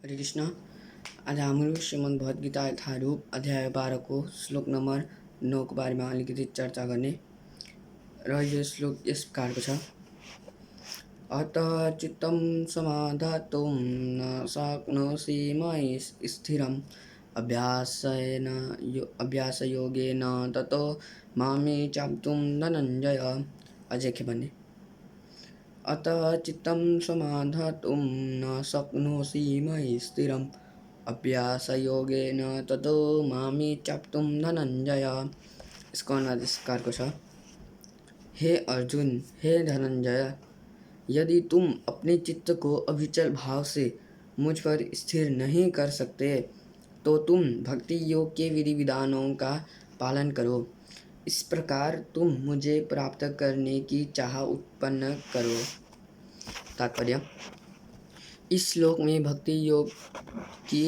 हरे कृष्णा। आज हम लोग श्रीमद् भगवद गीता यथारूप अध्याय 12 को श्लोक नंबर 9 के बारे में अलिकति चर्चा गर्ने र यो श्लोक यस प्रकारको छ। अतः चित्तं समाधातुं न शक्नोषि मयि स्थिरम् अभ्यासयोगेन ततो मामे चाप्तुं धनञ्जय। अझै के भन्ने अतः चित्तं समाधातुं न शक्नोषि मयि स्थिरम् अभ्यासयोगेन ततो मामे चाप्तुं धनञ्जय। इसको अनुवाद इस प्रकार को छ। हे अर्जुन, हे धनंजय, यदि तुम अपने चित्त को अविचल भाव से मुझ पर स्थिर नहीं कर सकते तो तुम भक्ति योग के विधि विधानों का पालन करो। इस प्रकार तुम मुझे प्राप्त करने की चाह उत्पन्न करो। तात्पर्य: इस श्लोक में भक्ति योग की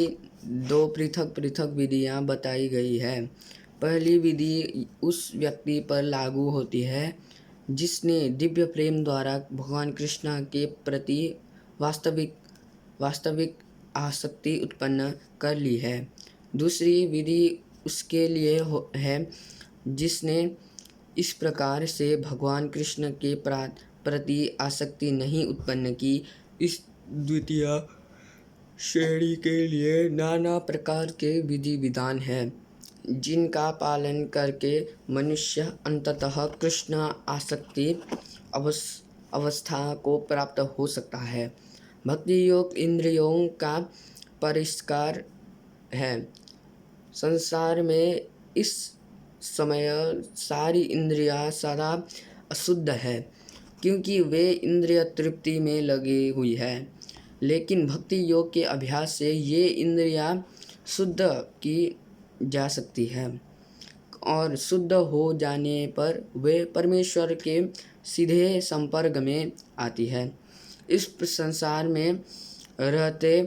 दो पृथक पृथक विधियां बताई गई है। पहली विधि उस व्यक्ति पर लागू होती है जिसने दिव्य प्रेम द्वारा भगवान कृष्ण के प्रति वास्तविक आसक्ति उत्पन्न कर ली है। दूसरी विधि उसके लिए है जिसने इस प्रकार से भगवान कृष्ण के प्रति आसक्ति नहीं उत्पन्न की। इस द्वितीय श्रेणी के लिए नाना प्रकार के विधि विधान हैं जिनका पालन करके मनुष्य अंततः कृष्ण आसक्ति अवस्था को प्राप्त हो सकता है। भक्ति योग इंद्रियों का परिष्कार है। संसार में इस समय सारी इंद्रियां सदा अशुद्ध है क्योंकि वे इंद्रिय तृप्ति में लगी हुई है, लेकिन भक्ति योग के अभ्यास से ये इंद्रियां शुद्ध की जा सकती है और शुद्ध हो जाने पर वे परमेश्वर के सीधे संपर्क में आती है। इस संसार में रहते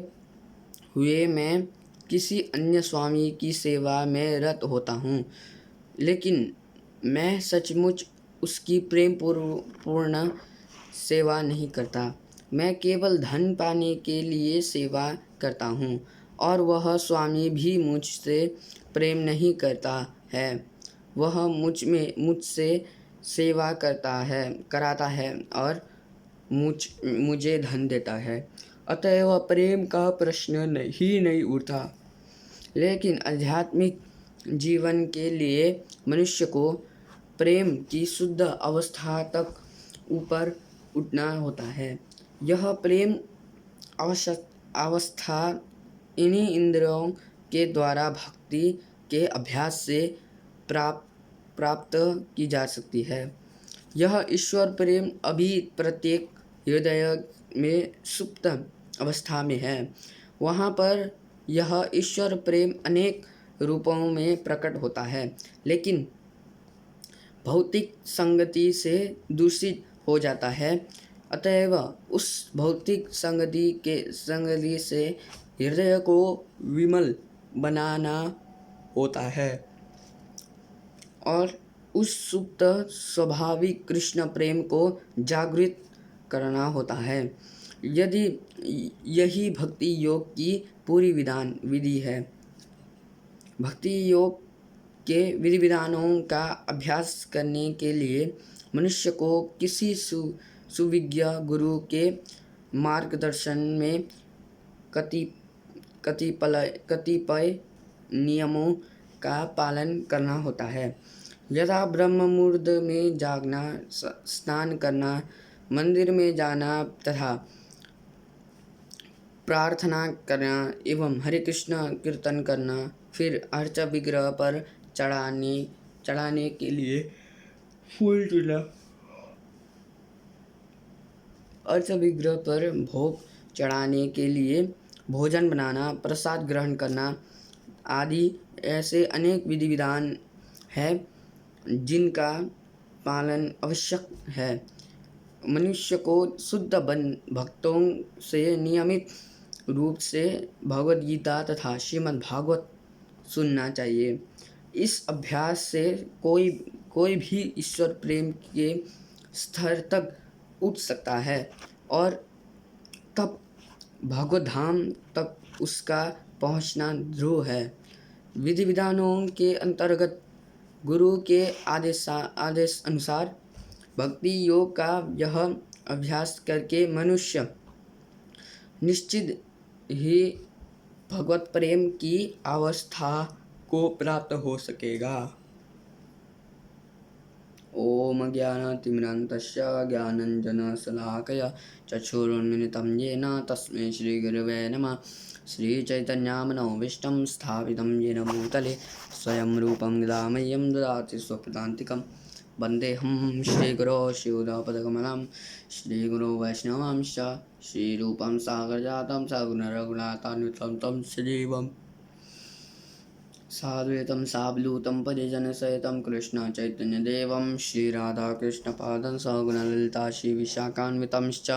हुए मैं किसी अन्य स्वामी की सेवा में रत होता हूँ, लेकिन मैं सचमुच उसकी प्रेम पूर्ण सेवा नहीं करता। मैं केवल धन पाने के लिए सेवा करता हूँ और वह स्वामी भी मुझसे प्रेम नहीं करता है। वह मुझसे सेवा कराता है और मुझे धन देता है, अतएव प्रेम का प्रश्न ही नहीं उठता। लेकिन आध्यात्मिक जीवन के लिए मनुष्य को प्रेम की शुद्ध अवस्था तक ऊपर उठना होता है। यह प्रेम अवस्था इन्हीं इंद्रियों के द्वारा भक्ति के अभ्यास से प्राप्त की जा सकती है। यह ईश्वर प्रेम अभी प्रत्येक हृदय में सुप्त अवस्था में है। वहाँ पर यह ईश्वर प्रेम अनेक रूपों में प्रकट होता है, लेकिन भौतिक संगति से दूषित हो जाता है। अतएव उस भौतिक संगति से हृदय को विमल बनाना होता है और उस सुप्त स्वाभाविक कृष्ण प्रेम को जागृत करना होता है। यदि यही भक्ति योग की पूरी विधि है। भक्ति योग के विधि विधानों का अभ्यास करने के लिए मनुष्य को किसी सुविज्ञ गुरु के मार्गदर्शन में कतिपय नियमों का पालन करना होता है। यथा ब्रह्म मुहूर्त में जागना, स्नान करना, मंदिर में जाना तथा प्रार्थना करना एवं हरे कृष्ण कीर्तन करना, फिर अर्च विग्रह पर चढ़ाने के लिए फूल चूना, अर्च विग्रह पर भोग चढ़ाने के लिए भोजन बनाना, प्रसाद ग्रहण करना आदि ऐसे अनेक विधि विधान है जिनका पालन आवश्यक है। मनुष्य को शुद्ध भक्तों से नियमित रूप से भगवद गीता तथा श्रीमद् भागवत सुनना चाहिए। इस अभ्यास से कोई भी ईश्वर प्रेम के स्तर तक उठ सकता है और तब भगवत धाम तक उसका पहुंचना ध्रुव है। विधि विधानों के अंतर्गत गुरु के आदेश अनुसार भक्ति योग का यह अभ्यास करके मनुष्य निश्चित ही भगवत प्रेम की अवस्था को प्राप्त हो सकेगा। ओम ज्ञानतिमिरान्धस्य ज्ञानाञ्जनशलाकया चक्षुरुन्मिलितं येन तस्मै श्रीगुरवे नमः। श्रीचैतन्यमनोभीष्टं स्थापितं येन भूतले स्वयं रूपं गदामह्यं ददाति स्वपदान्तिकं। वन्देऽहं श्रीगुरो श्रीयुतापदकमलं श्रीगुरो वैष्णवांश्च श्रीरूपं सागरजातं सगुणरघुनाथान्वितं तं श्रीवम् साद्वैतं सावधूतं परिजनसहितं कृष्ण चैतन्यदेवं श्रीराधाकृष्णपादं सगुणललिता श्रीविशाखान्वितंश्च।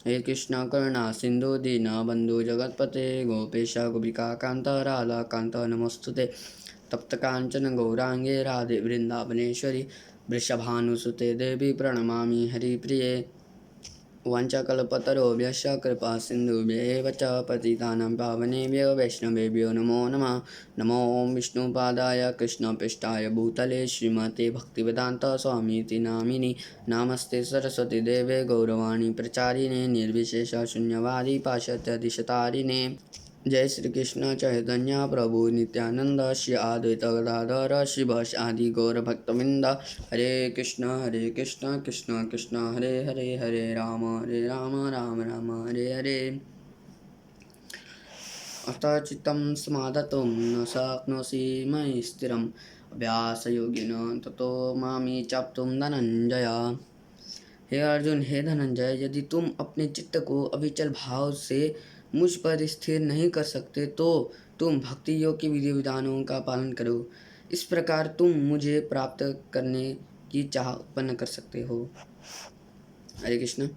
हे कृष्ण करुणा सिन्धु दीनबन्धु जगत्पते गोपेश गोपिकान्त राधाकान्त नमोस्तुते। तप्तकाञ्चन गौराङ्गे राधे वृन्दावनेश्वरी वृषभानुसुते देवी प्रणमामि हरिप्रिये। वाञ्छाकल्पतरुभ्यश्च कृपा सिन्धुभ्येव च पतितानां पावनेभ्यो वैष्णवेभ्यो नमो नमः। नमो विष्णुपादाय कृष्णपृष्ठाय भूतले श्रीमते भक्तिवेदान्त स्वामीति नामिनि नमस्ते सरस्वती देवे गौरवाणी प्रचारिणे निर्विशेष शून्यवादी पाश्चात्यदिशतारिणे। जय श्री कृष्ण चैतन्य प्रभु नित्यानंद श्री अद्वैत गदाधर शिवश आदि गौर भक्तवृंद। हरे कृष्ण कृष्ण कृष्ण हरे हरे हरे राम राम राम हरे हरे। अथ चित्तं समाधतुं न शक्नोषि मयि स्थिरम् अभ्यासयोगिन ततो मामि चाप्तुं धनंजय। हे अर्जुन, हे धनंजय, यदि तुम अपने चित्त को अविचल भाव से मुझ पर स्थिर नहीं कर सकते तो तुम भक्ति योग के विधि विधानों का पालन करो। इस प्रकार तुम मुझे प्राप्त करने की चाह उत्पन्न कर सकते हो। हरे कृष्ण।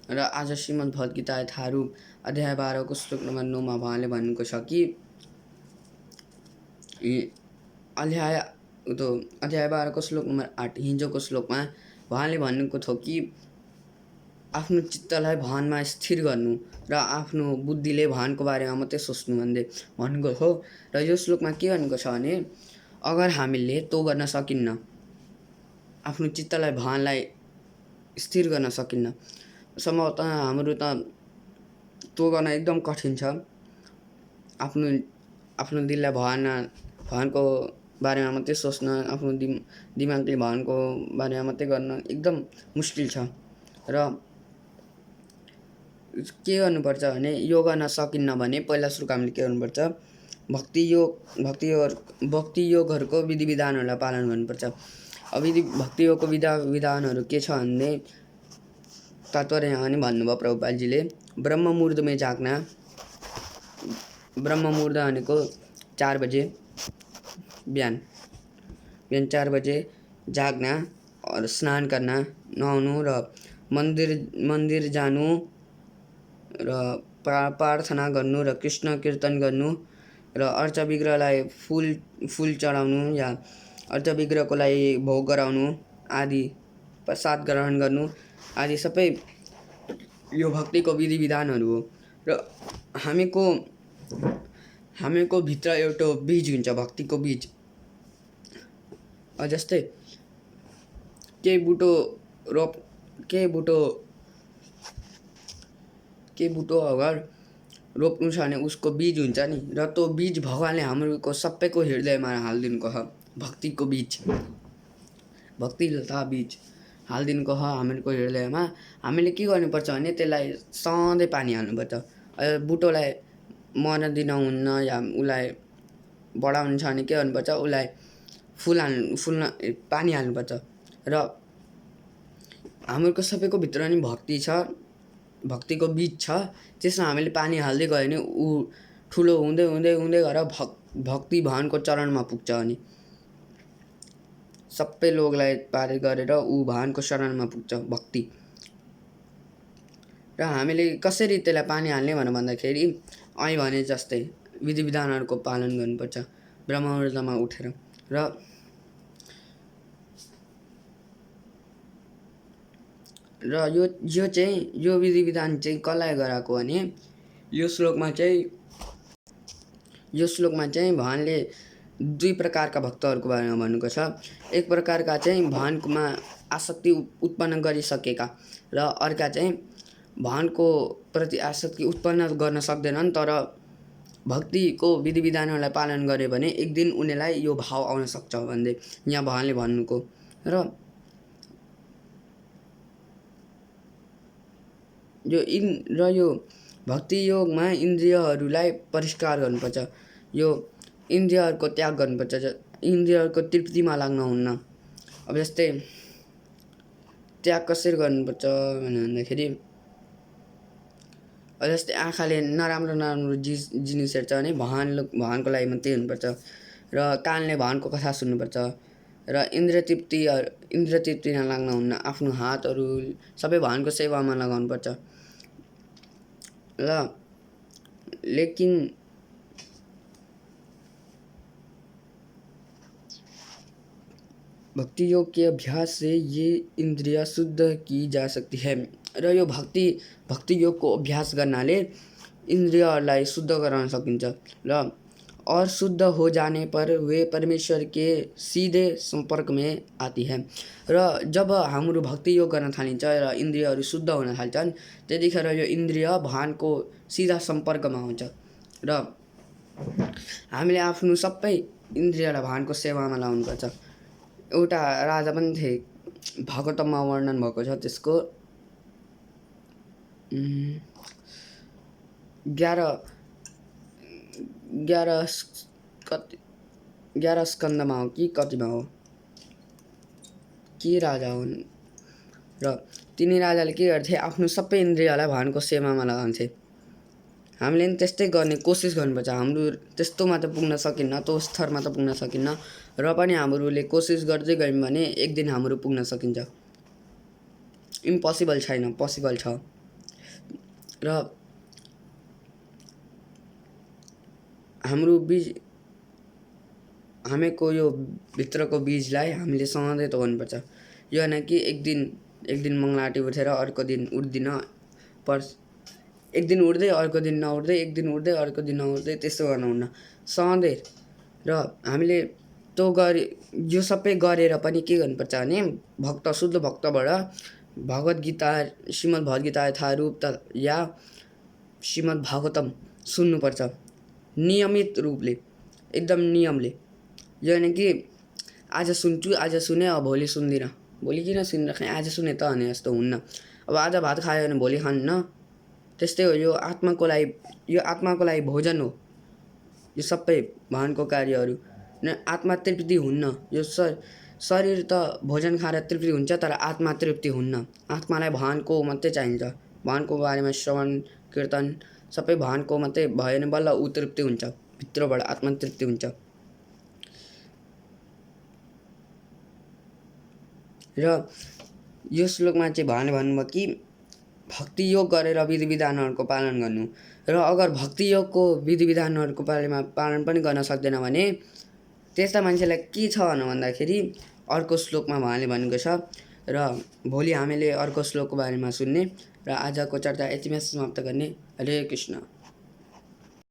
र आज श्रीमद् भगवत गीता यथारूप अध्याय 12 को श्लोक नंबर 9 में उहाँले भन्नुको छ कि अध्याय 12 को श्लोक नंबर 8 हिजोको श्लोकमा उहाँले भन्नुको थियो कि आफ्नो चित्तलाई भानमा स्थिर गर्नु र आफ्नो बुद्धिले भानको बारेमा मात्रै सोच्नु भन्नुको हो। र यो श्लोकमा के भनेको छ भने अगर हामीले त्यो गर्न सकिन्न, आफ्नो चित्तलाई भानलाई स्थिर गर्न सकिन्न, सम्भवतः हाम्रो त त्यो गर्न एकदम कठिन छ। आफ्नो दिललाई भानको बारेमा मात्रै सोच्न, आफ्नो दिमागले भानको बारेमा मात्रै गर्न एकदम मुस्किल छ। र के गर्नुपर्छ भने यो गर्न सकिन्न भने पहिला सुरु हामीले के गर्नुपर्छ, भक्ति योगहरूको विधि विधानहरूलाई पालन गर्नुपर्छ। अब भक्ति योगको विधानहरू के छ भन्ने तात्पर्य यहाँ पनि भन्नुभयो प्रभुपादजीले। ब्रह्म मुहूर्तमै जाग्ना, ब्रह्म मुहूर्त भनेको 4 बजे बिहान 4 बजे जाग्ना और स्नान करना, नुहाउनु र मन्दिर जानु र प्रार्थना गर्नु र कृष्ण कीर्तन गर्नु र अर्च विग्रहलाई फूल चढाउनु या अर्च विग्रहको लागि भोग गराउनु आदि, प्रसाद ग्रहण गर्नु आदि सबै यो भक्तिको विधि विधानहरू हो। र हामीको भित्र एउटा बीज हुन्छ, भक्तिको बीज। जस्तै केही बुटो अगर रोप्नु छ भने उसको बीज हुन्छ नि, र त्यो बीज भगवानले हाम्रो सबैको हृदयमा हालिदिनुको छ। भक्तिको बीज, भक्ति तथा बीज हालिदिनुको छ हाम्रो हृदयमा। हामीले के गर्नुपर्छ भने त्यसलाई सधैँ पानी हाल्नुपर्छ। बुटोलाई मर्न दिन हुन्न या उसलाई बढाउनु छ भने के गर्नुपर्छ, उसलाई पानी हाल्नुपर्छ। र हाम्रो सबैको भित्र नि भक्ति छ, भक्तिको बीज छ, त्यसमा हामीले पानी हाल्दै गयो भने ऊ ठुलो हुँदै हुँदै हुँदै गएर भक्ति भगवानको चरणमा पुग्छ। अनि सबै लोकलाई पार गरेर ऊ भगवानको शरणमा पुग्छ भक्ति। र हामीले कसरी त्यसलाई पानी हाल्ने भन्दाखेरि भने जस्तै विधि विधानहरूको पालन गर्नुपर्छ ब्रह्म मुहूर्तमा उठेर। र यो विधि विधान चाहिँ कसलाई गराएको भने यो श्लोकमा चाहिँ भगवानले दुई प्रकारका भक्तहरूको बारेमा भन्नुको छ। एक प्रकारका चाहिँ भगवानमा आसक्ति उत्पन्न गरिसकेका र अर्का चाहिँ भगवानको प्रति आसक्ति उत्पन्न गर्न सक्दैनन्, तर भक्तिको विधि विधानहरूलाई पालन गरे भने एक दिन उनीहरूलाई यो भाव आउन सक्छ भन्दै यहाँ भगवानले भन्नुको। र यो भक्ति योगमा इन्द्रियहरूलाई परिष्कार गर्नुपर्छ, यो इन्द्रियहरूको त्याग गर्नुपर्छ, इन्द्रियहरूको तृप्तिमा लाग्नुहुन्न। अब जस्तै त्याग कसरी गर्नुपर्छ भन्दाखेरि जस्तै आँखाले नराम्रो जिनिस हेर्छ भने भगवानको लागि मात्रै हुनुपर्छ, र कानले भगवानको कथा सुन्नुपर्छ, र इन्द्रिय तृप्तिमा लाग्नुहुन्न। आफ्नो हातहरू सबै भगवानको सेवामा लगाउनुपर्छ। लेकिन भक्ति योग के अभ्यास से ये इंद्रियाँ शुद्ध की जा सकती है। र यो भक्ति योग को अभ्यास गर्नाले इन्द्रियहरूलाई शुद्ध गराउन सकिन्छ र और शुद्ध हो जाने पर वे परमेश्वर के सीधे संपर्क में आती है। र जब हाम्रो भक्ति योग गर्न थालिन्छ र इन्द्रियहरू शुद्ध हुन थाल्छन्, त्यतिखेर यो इन्द्रिय भगवानको सीधा सम्पर्कमा हुन्छ र हामीले आफ्नो सबै इन्द्रियलाई भगवानको सेवामा लाउनुपर्छ। एउटा राजा पनि थिए, भागवतममा वर्णन भएको छ, त्यसको 11 स्कन्धमा हो कि कतिमा हो के राजा हुन्, र तिनी राजाले के गर्थे, आफ्नो सबै इन्द्रियलाई भगवानको सेवामा लगाउँथे। हामीले पनि त्यस्तै गर्ने कोसिस गर्नुपर्छ। हाम्रो त्यस्तोमा त पुग्न सकिन्न, त्यो स्तरमा त पुग्न सकिन्न, र पनि हाम्रोले कोसिस गर्दै गयौँ भने एक दिन हाम्रो पुग्न सकिन्छ। इम्पोसिबल छैन, पोसिबल छ। र हामीको यो भित्रको बीजलाई हामीले सधैँ तोड्नुपर्छ। यो होइन कि एक दिन मङ्गलाटी उठेर अर्को दिन उठ्दिन, एक दिन उठ्दै अर्को दिन नउठ्दै, एक दिन उठ्दै अर्को दिन नउठ्दै, त्यस्तो गर्नुहुन्न, सधैँ। र हामीले यो सबै गरेर पनि के गर्नुपर्छ भने शुद्ध भक्तबाट श्रीमद् भगवत गीता यथारूप या श्रीमद् भागवतम सुन्नुपर्छ नियमित रूपले, एकदम नियमले। यो होइन कि आज सुन्छु, आज सुने, अब भोलि सुन्दिनँ, भोलि किन सुनिराख्ने, आज सुने त भने जस्तो हुन्न। अब आज भात खायो भने भोलि खान्न, त्यस्तै हो। यो आत्माको लागि भोजन हो यो सबै भगवानको कार्यहरू। आत्मा तृप्ति हुन्न, यो शरीर त भोजन खाएर तृप्ति हुन्छ, तर आत्मा तृप्ति हुन्न। आत्मालाई भगवानको मात्रै चाहिन्छ, भगवानको बारेमा श्रवण कीर्तन सबै भगवानको मात्रै भयो भने बल्ल ऊ तृप्ति हुन्छ, भित्रबाट आत्मा तृप्ति हुन्छ। र यो श्लोकमा चाहिँ भगवानले भन्नुभयो कि भक्ति योग गरेर विधि विधानहरूको पालन गर्नु, र अगर भक्ति योगको विधि विधानहरूको पालन पनि गर्न सक्दैन भने त्यस्ता मान्छेलाई के छ भन्दाखेरि अर्को श्लोकमा भगवानले भनेको छ। र भोलि हामीले अर्को श्लोकको बारेमा सुन्ने, र आजको चर्चा यतिमै समाप्त गर्ने। हरे कृष्ण।